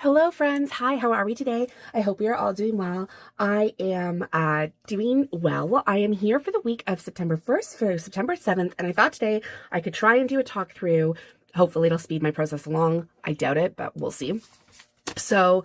Hello friends. Hi, how are we today? I hope we are all doing well. I am doing well. I am here for the week of September 1st through September 7th, and I thought today I could try and do a talk through. Hopefully it'll speed my process along. I doubt it, but we'll see. So,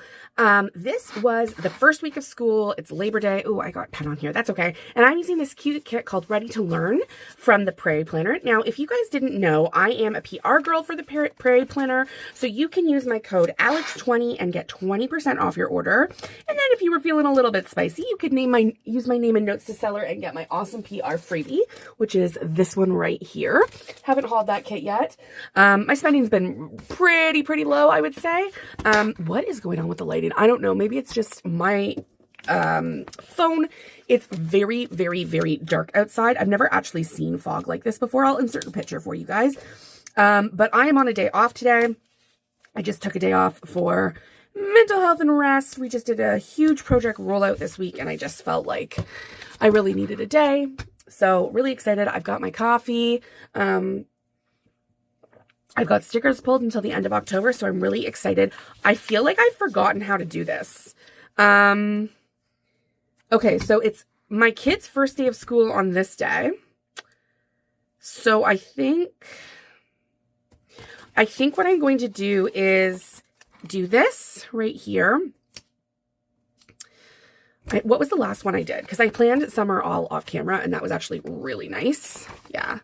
this was the first week of school. It's Labor Day. Oh, I got a pen on here. That's okay. And I'm using this cute kit called Ready to Learn from the Prairie Planner. Now, if you guys didn't know, I am a PR girl for the Prairie Planner. So you can use my code Alex20 and get 20% off your order. And then if you were feeling a little bit spicy, you could use my name in Notes to Seller and get my awesome PR freebie, which is this one right here. Haven't hauled that kit yet. My spending's been pretty low, I would say. What is going on with the lighting? I don't know. Maybe it's just my phone. It's very dark outside. I've never actually seen fog like this before. I'll insert a picture for you guys. But I am on a day off today. I just took a day off for mental health and rest. We just did a huge project rollout this week, and I just felt like I really needed a day. So really excited. I've got my coffee. I've got stickers pulled until the end of October, so I'm really excited. I feel like I've forgotten how to do this. Okay, so it's my kid's first day of school on this day. So I think what I'm going to do is do this right here. What was the last one I did? Because I planned summer all off camera, and that was actually really nice. Yeah.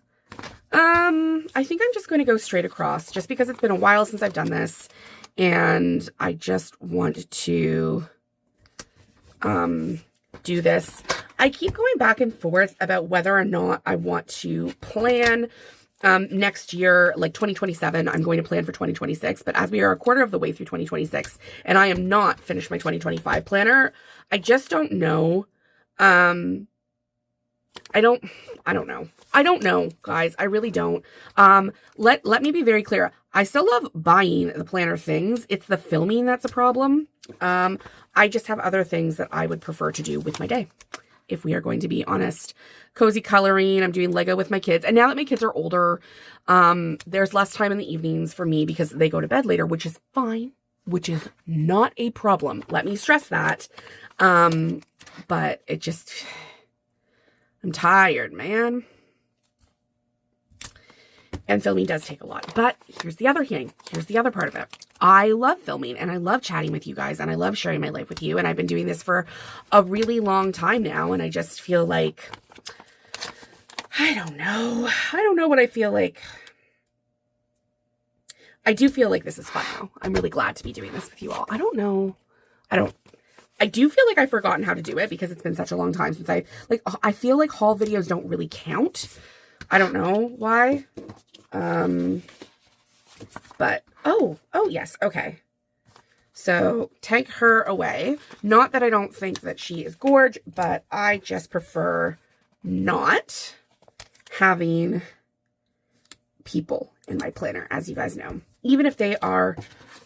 I think I'm just going to go straight across just because it's been a while since I've done this, and I just want to do this. I keep going back and forth about whether or not I want to plan next year, like 2027. I'm going to plan for 2026, but as we are a quarter of the way through 2026 and I am not finished my 2025 planner, I just don't know. I don't know. I don't know, guys. I really don't. Let me be very clear. I still love buying the planner things. It's the filming that's a problem. I just have other things that I would prefer to do with my day, if we are going to be honest. Cozy coloring. I'm doing Lego with my kids. And now that my kids are older, there's less time in the evenings for me because they go to bed later, which is fine, which is not a problem. Let me stress that. But it just... I'm tired, man. And filming does take a lot. But here's the other thing. Here's the other part of it. I love filming, and I love chatting with you guys, and I love sharing my life with you. And I've been doing this for a really long time now, and I just feel like, I don't know. I don't know what I feel like. I do feel like this is fun now. I'm really glad to be doing this with you all. I don't know. I do feel like I've forgotten how to do it because it's been such a long time since I feel like haul videos don't really count. I don't know why. But, oh, yes. Okay. So take her away. Not that I don't think that she is gorge, but I just prefer not having people in my planner, as you guys know. Even if they are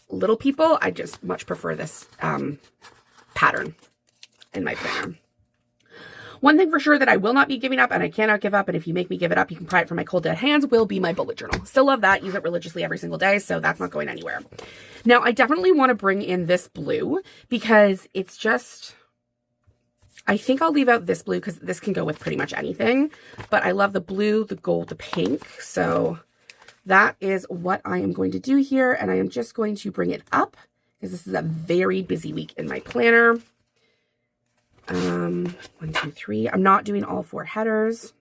little people, I just much prefer this, pattern in my planner. One thing for sure that I will not be giving up, and I cannot give up, and if you make me give it up, you can pry it from my cold dead hands, will be my bullet journal. Still love that. Use it religiously every single day, so that's not going anywhere. Now, I definitely want to bring in this blue because it's just... I think I'll leave out this blue because this can go with pretty much anything, but I love the blue, the gold, the pink, so that is what I am going to do here, and I am just going to bring it up because this is a very busy week in my planner. 1, 2, 3. I'm not doing all 4 headers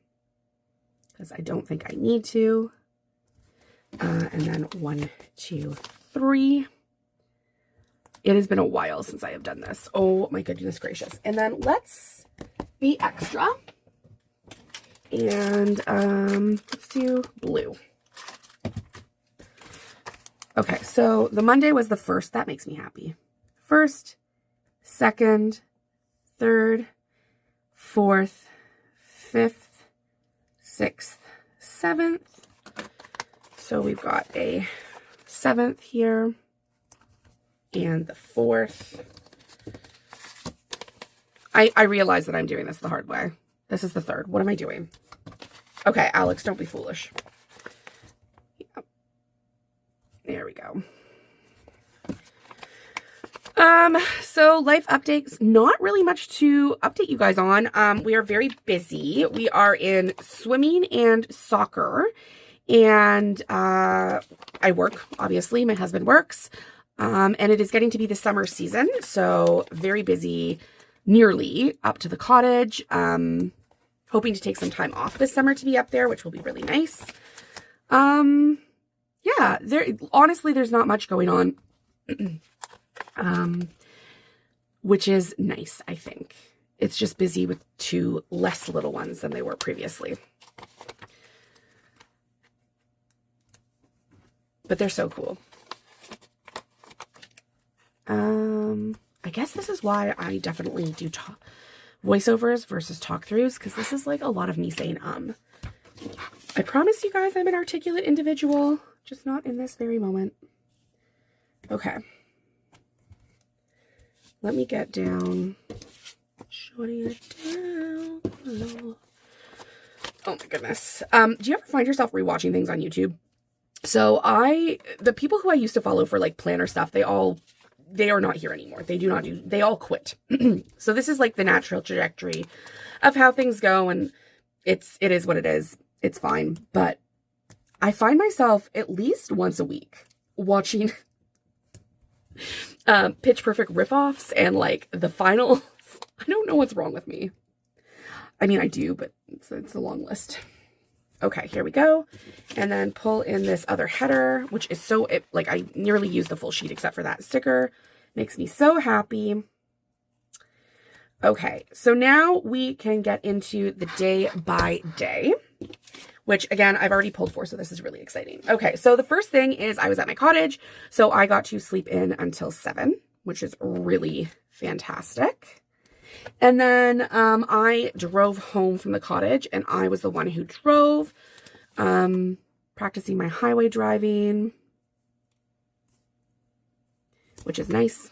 because I don't think I need to. And then 1, 2, 3. It has been a while since I have done this. Oh my goodness gracious. And then let's be extra. And let's do blue. Okay, so the Monday was the 1st. That makes me happy. 1st, 2nd, 3rd, 4th, 5th, 6th, 7th. So we've got a 7th here and the 4th. I realize that I'm doing this the hard way. This is the 3rd. What am I doing? Okay, Alex, don't be foolish. There we go. So life updates, not really much to update you guys on. We are very busy. We are in swimming and soccer, and I work, obviously. My husband works, and it is getting to be the summer season, so very busy, nearly up to the cottage. Hoping to take some time off this summer to be up there, which will be really nice. Yeah, honestly, there's not much going on. Which is nice, I think. It's just busy with 2 less little ones than they were previously. But they're so cool. I guess this is why I definitely do voiceovers versus talk-throughs, because this is like a lot of me saying, I promise you guys I'm an articulate individual, just not in this very moment. Okay. Let me get down. Shutting it down. Oh my goodness. Do you ever find yourself rewatching things on YouTube? So the people who I used to follow for like planner stuff, they are not here anymore. They all quit. So this is like the natural trajectory of how things go, and it is what it is. It's fine. But I find myself at least once a week watching Pitch Perfect riff-offs and like the finals. I don't know what's wrong with me. I mean, I do, but it's a long list. Okay, here we go. And then pull in this other header, which is like I nearly used the full sheet except for that sticker. Makes me so happy. Okay, so now we can get into the day by day, which again, I've already pulled for, so this is really exciting. Okay, so the first thing is I was at my cottage, so I got to sleep in until 7, which is really fantastic. And then I drove home from the cottage, and I was the one who drove, practicing my highway driving, which is nice.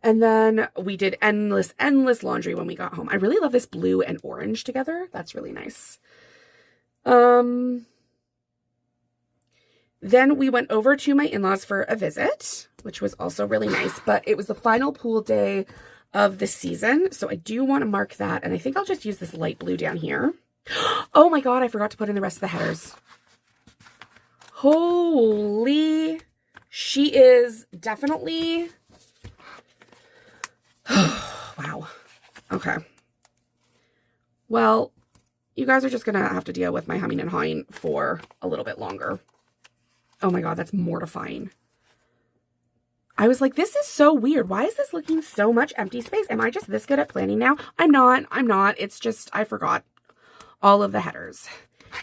And then we did endless laundry when we got home. I really love this blue and orange together. That's really nice. Then we went over to my in-laws for a visit, which was also really nice, but it was the final pool day of the season. So I do want to mark that. And I think I'll just use this light blue down here. Oh my God, I forgot to put in the rest of the headers. Holy, she is definitely... Wow. Okay. Well, you guys are just going to have to deal with my humming and hawing for a little bit longer. Oh my God, that's mortifying. I was like, this is so weird. Why is this looking so much empty space? Am I just this good at planning now? I'm not. It's just, I forgot all of the headers.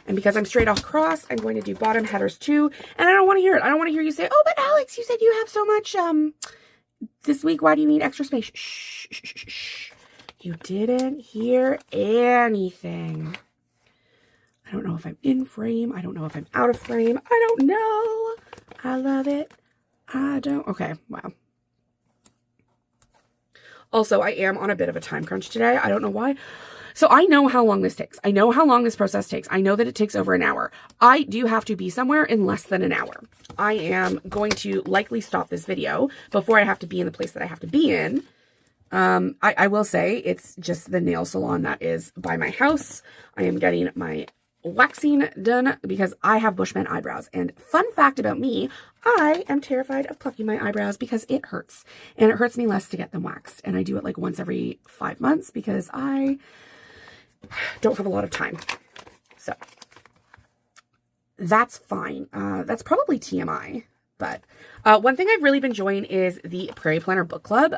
And because I'm straight across, I'm going to do bottom headers too. And I don't want to hear it. I don't want to hear you say, oh, but Alex, you said you have so much, this week, why do you need extra space? Shh, shh, shh, shh. You didn't hear anything. I don't know if I'm in frame. I don't know if I'm out of frame. I don't know. I love it. I don't. Okay, wow. Also, I am on a bit of a time crunch today. I don't know why. So I know how long this takes. I know how long this process takes. I know that it takes over an hour. I do have to be somewhere in less than an hour. I am going to likely stop this video before I have to be in the place that I have to be in. I will say it's just the nail salon that is by my house. I am getting my waxing done because I have Bushman eyebrows. And fun fact about me, I am terrified of plucking my eyebrows because it hurts. And it hurts me less to get them waxed. And I do it like once every 5 months because I don't have a lot of time. So that's fine. That's probably TMI. But one thing I've really been enjoying is the Prairie Planner Book Club.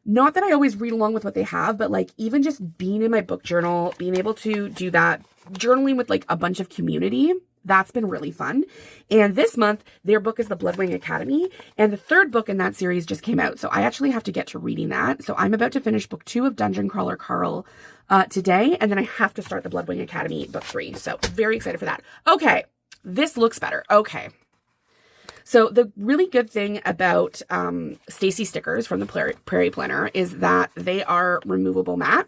Not that I always read along with what they have, but like even just being in my book journal, being able to do that, journaling with like a bunch of community, that's been really fun. And this month, their book is The Bloodwing Academy. And the 3rd book in that series just came out. So I actually have to get to reading that. So I'm about to finish book 2 of Dungeon Crawler Carl today. And then I have to start The Bloodwing Academy book 3. So very excited for that. Okay, this looks better. Okay. So the really good thing about Stacy stickers from the Prairie Planner is that they are removable matte.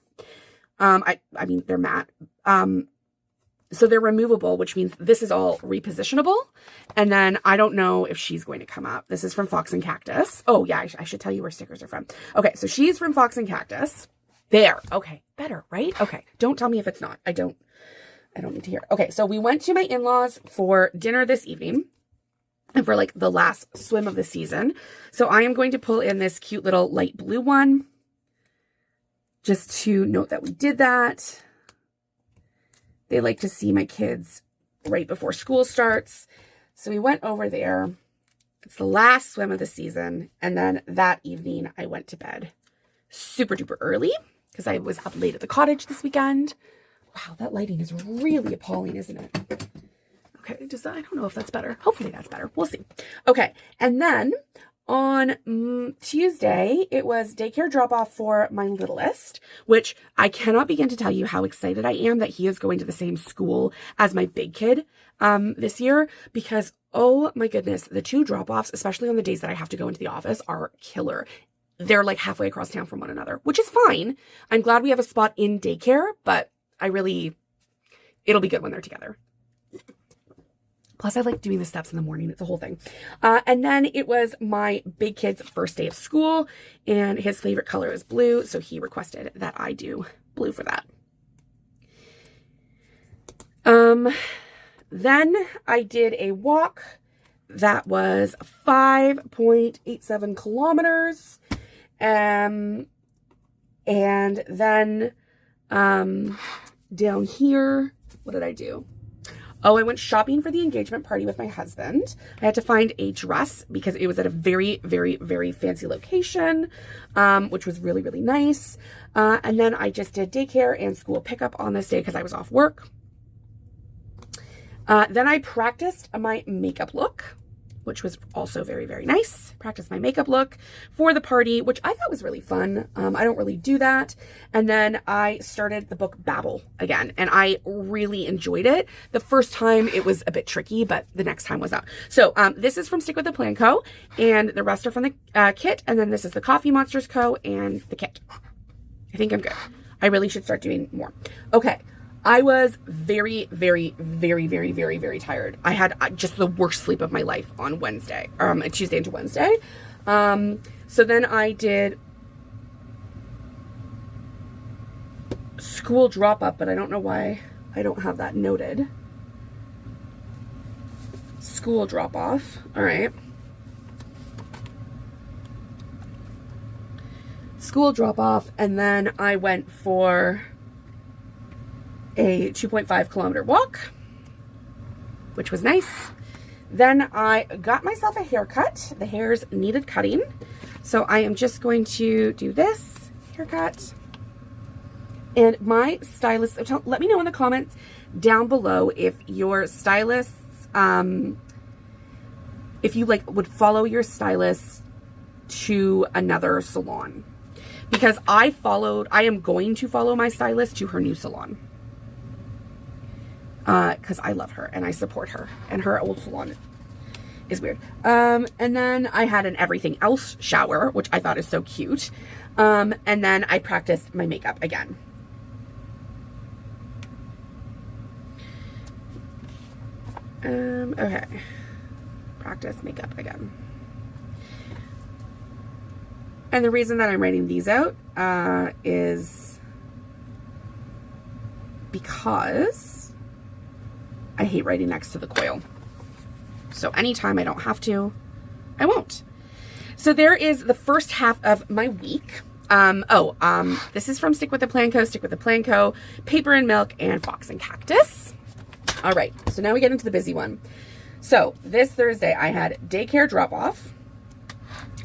I mean, they're matte. So they're removable, which means this is all repositionable. And then I don't know if she's going to come up. This is from Fox and Cactus. Oh yeah, I should tell you where stickers are from. Okay, so she's from Fox and Cactus. There. Okay, better, right? Okay, don't tell me if it's not. I don't need to hear. Okay, so we went to my in-laws for dinner this evening. And for like the last swim of the season. So I am going to pull in this cute little light blue one. Just to note that we did that. They like to see my kids right before school starts. So we went over there. It's the last swim of the season. And then that evening I went to bed super duper early because I was up late at the cottage this weekend. Wow, that lighting is really appalling, isn't it? Okay, I don't know if that's better. Hopefully that's better. We'll see. Okay, and then on Tuesday, it was daycare drop-off for my littlest, which I cannot begin to tell you how excited I am that he is going to the same school as my big kid this year, because, oh my goodness, the two drop-offs, especially on the days that I have to go into the office, are killer. They're like halfway across town from one another, which is fine. I'm glad we have a spot in daycare, but it'll be good when they're together. Plus, I like doing the steps in the morning. It's a whole thing. And then it was my big kid's first day of school, and his favorite color is blue, so he requested that I do blue for that. Then I did a walk that was 5.87 kilometers. And then down here, what did I do? Oh, I went shopping for the engagement party with my husband. I had to find a dress because it was at a very, very, very fancy location, which was really, really nice. And then I just did daycare and school pickup on this day because I was off work. Then I practiced my makeup look, which was also very, very nice. Practiced my makeup look for the party, which I thought was really fun. I don't really do that. And then I started the book Babel again, and I really enjoyed it. The first time it was a bit tricky, but the next time was not. So this is from Stick with the Plan Co., and the rest are from the kit, and then this is the Coffee Monsters Co. and the kit. I think I'm good. I really should start doing more. Okay. I was very, very, very, very, very, very tired. I had just the worst sleep of my life on Wednesday, Tuesday into Wednesday. So then I did school drop up, but I don't know why I don't have that noted. School drop off. All right. School drop off. And then I went for a 2.5 kilometer walk, which was nice. Then I got myself a haircut. The hairs needed cutting. So I am just going to do this haircut. And my stylist, let me know in the comments down below if your stylists, if you would follow your stylist to another salon. Because I am going to follow my stylist to her new salon. Because I love her and I support her, and her old salon is weird. And then I had an everything else shower, which I thought is so cute. And then I practiced my makeup again. Okay. Practice makeup again. And the reason that I'm writing these out, is because I hate writing next to the coil. So anytime I don't have to, I won't. So there is the first half of my week. This is from Stick with the Plan Co., Stick with the Plan Co., Paper and Milk, and Fox and Cactus. All right, so now we get into the busy one. So this Thursday I had daycare drop-off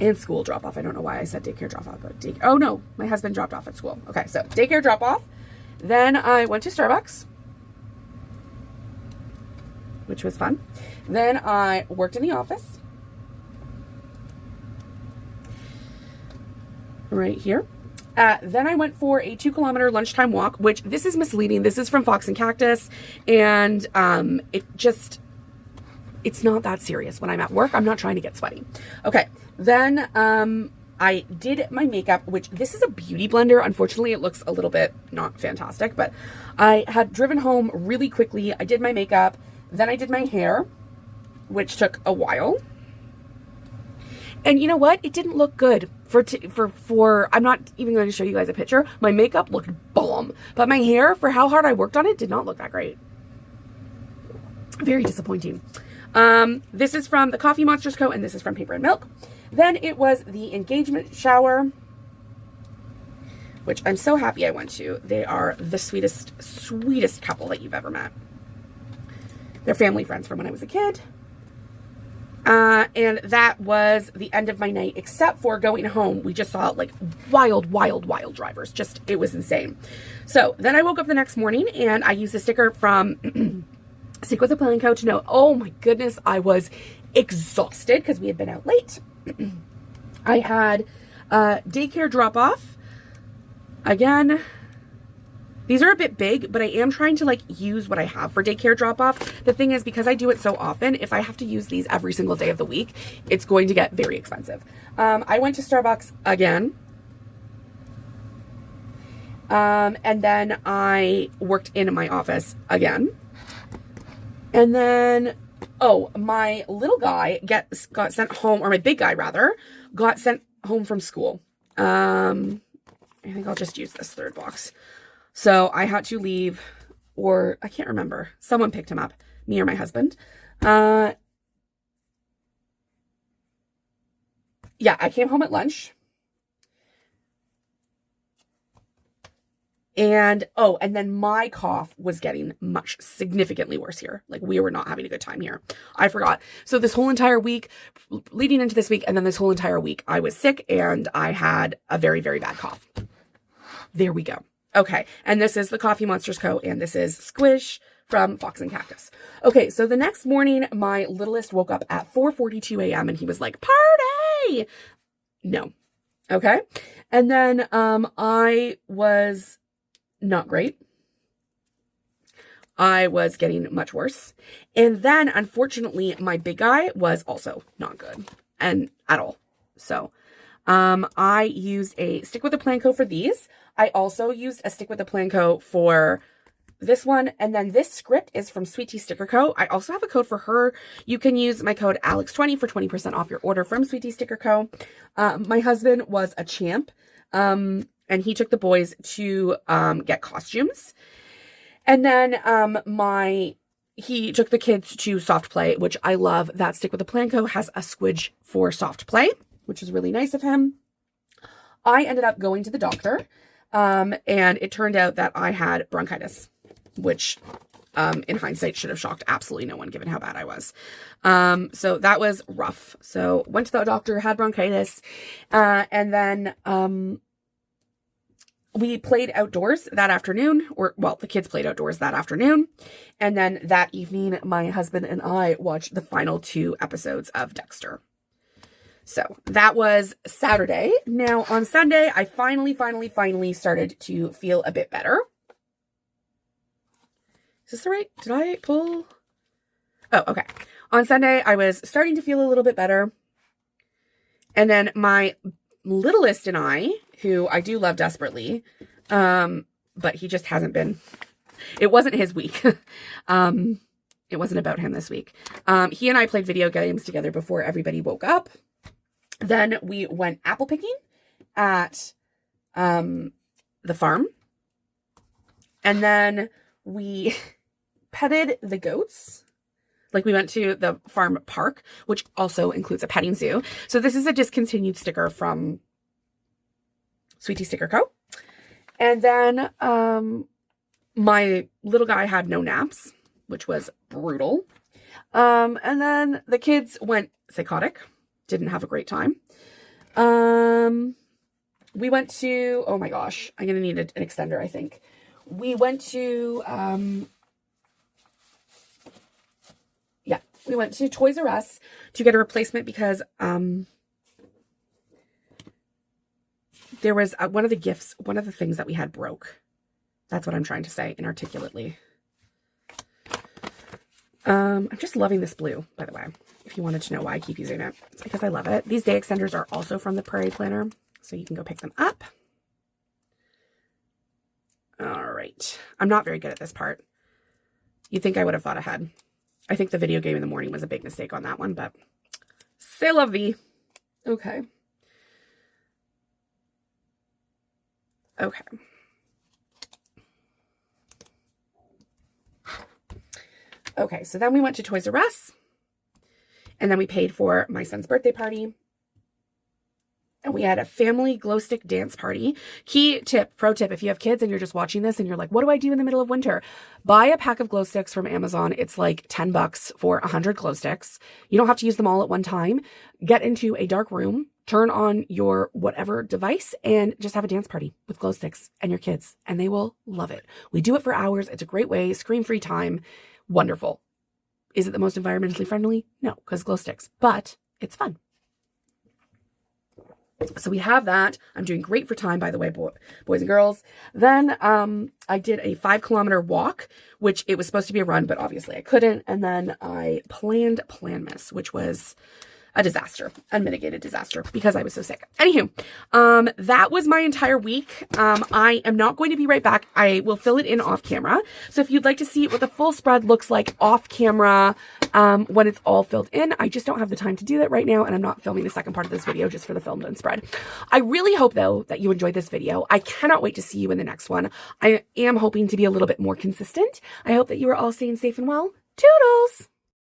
and school drop-off. I don't know why I said daycare drop-off, but oh no, my husband dropped off at school. Okay, so daycare drop-off. Then I went to Starbucks, which was fun. Then I worked in the office. Right here. Then I went for a 2-kilometer lunchtime walk, which this is misleading. This is from Fox and Cactus. And it's not that serious when I'm at work. I'm not trying to get sweaty. Okay. Then I did my makeup, which this is a beauty blender. Unfortunately, it looks a little bit not fantastic, but I had driven home really quickly. I did my makeup, then I did my hair, which took a while. And you know what? It didn't look good for I'm not even going to show you guys a picture. My makeup looked bomb, but my hair, for how hard I worked on it, did not look that great. Very disappointing. This is from the Coffee Monsters Co. and this is from Paper and Milk. Then it was the engagement shower, which I'm so happy I went to. They are the sweetest, sweetest couple that you've ever met. They're family friends from when I was a kid. And that was the end of my night, except for going home. We just saw like wild, wild, wild drivers. Just, it was insane. So then I woke up the next morning and I used a sticker from Stick with the Plan Co. to know, oh my goodness, I was exhausted because we had been out late. I had daycare drop off. Again, these are a bit big, but I am trying to like use what I have for daycare drop off. The thing is, because I do it so often, if I have to use these every single day of the week, it's going to get very expensive. I went to Starbucks again. And then I worked in my office again. And then, oh, my little guy got sent home, or my big guy rather, got sent home from school. I think I'll just use this third box. So I had to leave, or I can't remember. Someone picked him up, me or my husband. Yeah, I came home at lunch. And, oh, and then my cough was getting significantly worse here. Like, we were not having a good time here. I forgot. So this whole entire week, leading into this week, and then this whole entire week, I was sick and I had a very, very bad cough. There we go. Okay. And this is the Coffee Monsters Co. And this is Squish from Fox and Cactus. Okay. So the next morning, my littlest woke up at 4:42 a.m. and he was like, party! No. Okay. And then, I was not great. I was getting much worse. And then, unfortunately, my big guy was also not good and at all. So, I used a Stick with the Plan Co. for these. I also used a Stick with the Plan Co. for this one. And then this script is from Sweet Tea Sticker Co. I also have a code for her. You can use my code Alex20 for 20% off your order from Sweet Tea Sticker Co. My husband was a champ. And he took the boys to get costumes. And then he took the kids to Soft Play, which I love. That Stick with the Plan Co. has a squidge for Soft Play, which is really nice of him. I ended up going to the doctor, and it turned out that I had bronchitis, which in hindsight should have shocked absolutely no one given how bad I was. So that was rough. So went to the doctor, had bronchitis, and then we played outdoors that afternoon, the kids played outdoors that afternoon. And then that evening, my husband and I watched the final 2 episodes of Dexter. So that was Saturday. Now on Sunday, I finally started to feel a bit better. Is this the right? Did I pull? Oh, okay. On Sunday, I was starting to feel a little bit better. And then my littlest and I, who I do love desperately, but he just hasn't been, it wasn't his week. It wasn't about him this week. He and I played video games together before everybody woke up. Then we went apple picking at the farm. And then we petted the goats. Like, we went to the farm park, which also includes a petting zoo. So this is a discontinued sticker from Sweet Tea Sticker Co. And then my little guy had no naps, which was brutal. And then the kids went psychotic. Didn't have a great time. We went to, oh my gosh, I'm going to need an extender, I think. We went to, we went to Toys R Us to get a replacement because there was one of the things that we had broke. That's what I'm trying to say inarticulately. I'm just loving this blue, by the way, if you wanted to know why I keep using it. It's because I love it. These day extenders are also from the Prairie planner, so you can go pick them up. All right. I'm not very good at this part. You'd think I would have thought ahead. I think the video game in the morning was a big mistake on that one, but c'est la vie. Okay. Okay. Okay, so then we went to Toys R Us, and then we paid for my son's birthday party, and we had a family glow stick dance party. Key tip, pro tip, if you have kids and you're just watching this and you're like, what do I do in the middle of winter? Buy a pack of glow sticks from Amazon. It's like $10 for 100 glow sticks. You don't have to use them all at one time. Get into a dark room, turn on your whatever device, and just have a dance party with glow sticks and your kids, and they will love it. We do it for hours. It's a great way, screen-free time. Wonderful. Is it the most environmentally friendly? No, because glow sticks, but it's fun. So we have that. I'm doing great for time, by the way, boys and girls. Then I did a 5-kilometer walk, which it was supposed to be a run, but obviously I couldn't. And then I planned Planmas, which was a disaster, unmitigated disaster, because I was so sick. Anywho, that was my entire week. I am not going to be right back. I will fill it in off camera. So if you'd like to see what the full spread looks like off camera, when it's all filled in, I just don't have the time to do that right now. And I'm not filming the second part of this video just for the filmed and spread. I really hope though that you enjoyed this video. I cannot wait to see you in the next one. I am hoping to be a little bit more consistent. I hope that you are all staying safe and well. Toodles!